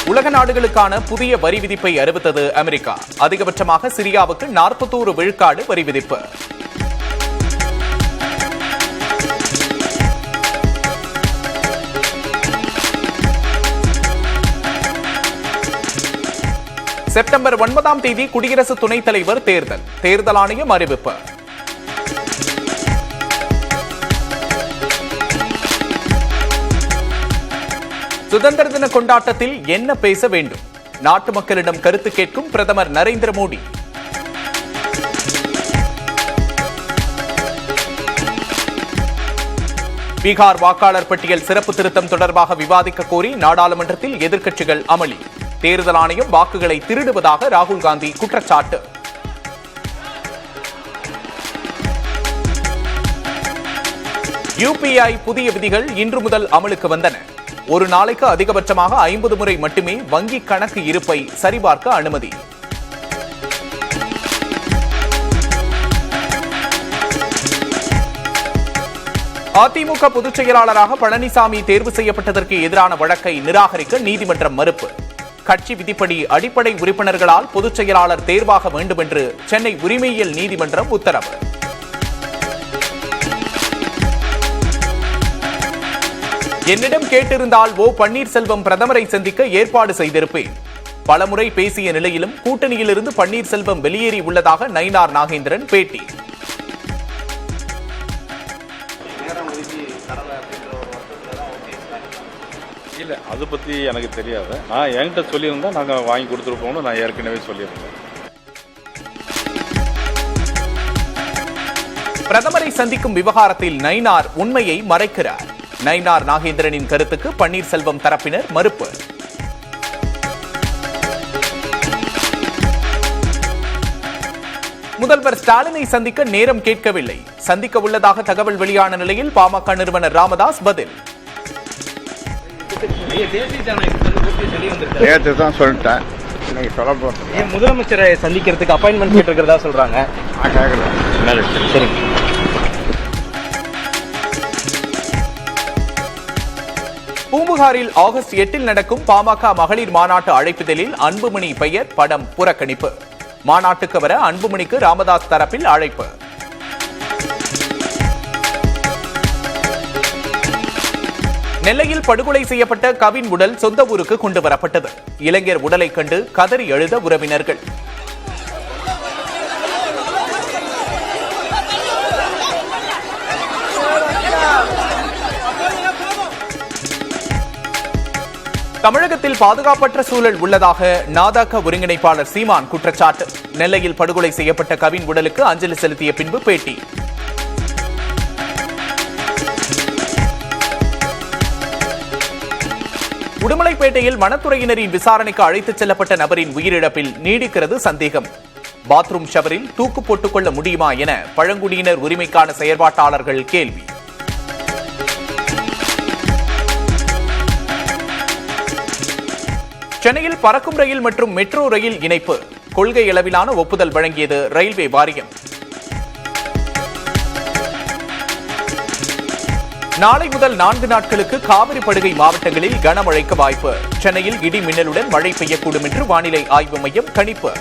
உலக நாடுகளுக்கான புதிய வரி விதிப்பை அறிவித்தது அமெரிக்கா. அதிகபட்சமாக சிரியாவுக்கு 41 விழுக்காடு வரி விதிப்பு. செப்டம்பர் 9ஆம் தேதி குடியரசு துணைத் தலைவர் தேர்தல் ஆணையம் அறிவிப்பு. சுதந்திர தின கொண்டாட்டத்தில் என்ன பேச வேண்டும்? நாட்டு மக்களிடம் கருத்து கேட்கும் பிரதமர் நரேந்திர மோடி. பீகார் வாக்காளர் பட்டியல் சிறப்பு திருத்தம் தொடர்பாக விவாதிக்க கோரி நாடாளுமன்றத்தில் எதிர்க்கட்சிகள் அமளி. தேர்தல் ஆணையம் வாக்குகளை திருடுவதாக ராகுல் காந்தி குற்றச்சாட்டு. UPI புதிய விதிகள் இன்று முதல் அமலுக்கு வந்தன. ஒரு நாளைக்கு அதிகபட்சமாக 50 முறை மட்டுமே வங்கி கணக்கு இருப்பை சரிபார்க்க அனுமதி. அதிமுக பொதுச் செயலாளராக பழனிசாமி தேர்வு செய்யப்பட்டதற்கு எதிரான வழக்கை நிராகரிக்க நீதிமன்றம் மறுப்பு. கட்சி விதிப்படி அடிப்படை உறுப்பினர்களால் பொதுச் செயலாளர் தேர்வாக வேண்டும் என்று சென்னை உரிமையியல் நீதிமன்றம் உத்தரவு. என்னிடம் கேட்டிருந்தால் பன்னீர்செல்வம் பிரதமரை சந்திக்க ஏற்பாடு செய்திருப்பேன். பலமுறை பேசிய நிலையிலும் கூட்டணியிலிருந்து பன்னீர்செல்வம் வெளியேறி உள்ளதாக நயினார் நாகேந்திரன் பேட்டி. இல்ல அது பத்தி எனக்கு தெரியாது. நான் என்கிட்ட சொல்லியிருந்தா நாங்க வாங்கி கொடுத்துருப்போம்னு நான் ஏற்கனவே சொல்லியிருந்தேன். பிரதமரை சந்திக்கும் விவகாரத்தில் நயினார் உண்மையை மறைக்கிறார். நயினார் நாகேந்திரனின் கருத்துக்கு பன்னீர்செல்வம் தரப்பினர் மறுப்பு. முதல்வர் ஸ்டாலினை சந்திக்க நேரம் கேட்கவில்லை. சந்திக்க உள்ளதாக தகவல் வெளியான நிலையில் பாமக நிறுவனர் ராமதாஸ் பதில். முதலமைச்சரை சந்திக்கிறதுக்கு அப்பாயின்மெண்ட் கேட்டிருக்கிறதா சொல்றாங்க. பூம்புகாரில் ஆகஸ்ட் 8 நடக்கும் பாமக மகளிர் மாநாட்டு அழைப்பிதழில் அன்புமணி பெயர் படம் புறக்கணிப்பு. மாநாட்டுக்கு வர அன்புமணிக்கு ராமதாஸ் தரப்பில் அழைப்பு. நெல்லையில் படுகொலை செய்யப்பட்ட கவின் உடல் சொந்த ஊருக்கு கொண்டு வரப்பட்டது. இளைஞர் உடலை கண்டு கதறி அழுத உறவினர்கள். தமிழகத்தில் பாதுகாப்பற்ற சூழல் உள்ளதாக நாதக ஒருங்கிணைப்பாளர் சீமான் குற்றச்சாட்டு. நெல்லையில் படுகொலை செய்யப்பட்ட கவின் உடலுக்கு அஞ்சலி செலுத்திய பின்பு பேட்டி. உடுமலைப்பேட்டையில் வனத்துறையினரின் விசாரணைக்கு அழைத்துச் செல்லப்பட்ட நபரின் உயிரிழப்பில் நீடிக்கிறது சந்தேகம். பாத்ரூம் ஷவரில் தூக்கு போட்டுக் கொள்ள முடியுமா என பழங்குடியினர் உரிமைக்கான செயற்பாட்டாளர்கள் கேள்வி. சென்னையில் பறக்கும் ரயில் மற்றும் மெட்ரோ ரயில் இணைப்பு கொள்கை அளவிலான ஒப்புதல் வழங்கியது ரயில்வே வாரியம். நாளை முதல் 4 நாட்களுக்கு காவிரி படுகை மாவட்டங்களில் கனமழைக்கு வாய்ப்பு. சென்னையில் இடி மின்னலுடன் மழை பெய்யக்கூடும் என்று வானிலை ஆய்வு மையம் கணிப்பு.